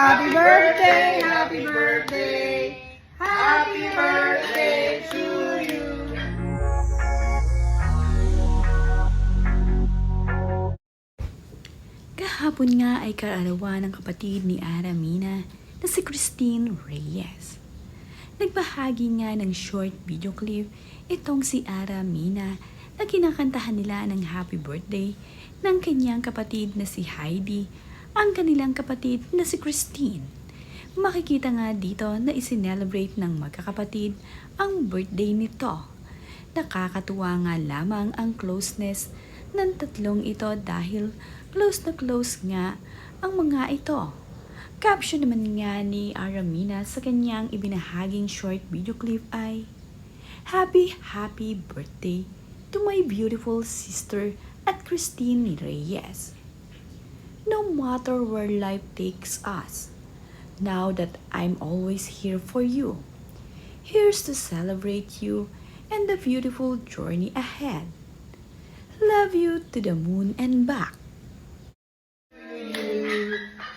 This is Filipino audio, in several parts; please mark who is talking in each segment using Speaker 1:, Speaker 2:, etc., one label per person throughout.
Speaker 1: Happy birthday, happy birthday, happy birthday to you.
Speaker 2: Kahapon nga ay kaarawan ng kapatid ni Aramina na si Christine Reyes. Nagbahagi nga ng short video clip itong si Aramina na kinakantahan nila ng happy birthday ng kanyang kapatid na si Heidi, ang kanilang kapatid na si Christine. Makikita nga dito na isinelebrate ng magkakapatid ang birthday nito. Nakakatuwa nga lamang ang closeness ng tatlong ito dahil close na close nga ang mga ito. Caption naman nga ni Aramina sa kanyang ibinahaging short video clip ay, "Happy birthday to my beautiful sister at Christine Reyes. No matter where life takes us, now that I'm always here for you, here's to celebrate you and the beautiful journey ahead. Love you to the moon and back."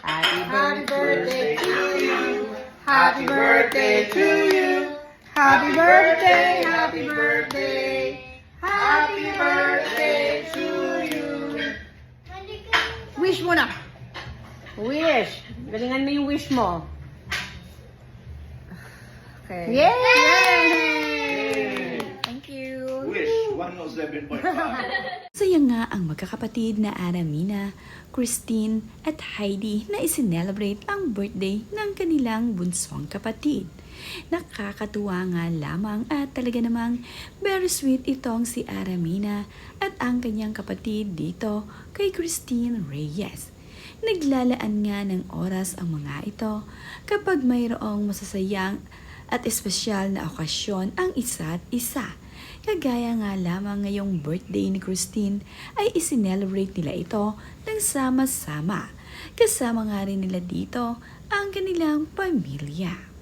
Speaker 1: Happy birthday to you. Happy birthday to you. Happy birthday, happy birthday. Happy birthday to you. Wish mo na.
Speaker 3: Wish. Galingan mo yung wish mo.
Speaker 1: Okay.
Speaker 3: Yay!
Speaker 1: Thank you.
Speaker 4: Wish 107.5.
Speaker 2: Saya nga ang magkakapatid na Aramina, Christine at Heidi na isinelebrate ang birthday ng kanilang bunsong kapatid. Nakakatuwa nga lamang at talaga namang very sweet itong si Aramina at ang kanyang kapatid dito kay Christine Reyes. Naglalaan nga ng oras ang mga ito kapag mayroong masasayang at espesyal na okasyon ang isa't isa. Kagaya nga lamang ngayong birthday ni Christine ay isinelebrate nila ito ng sama-sama. Kasama nga rin nila dito ang kanilang pamilya.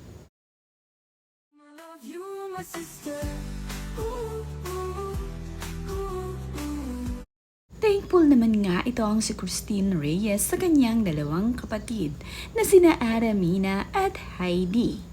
Speaker 2: Thankful naman nga ito ang si Christine Reyes sa kanyang dalawang kapatid na sina Aramina at Heidi.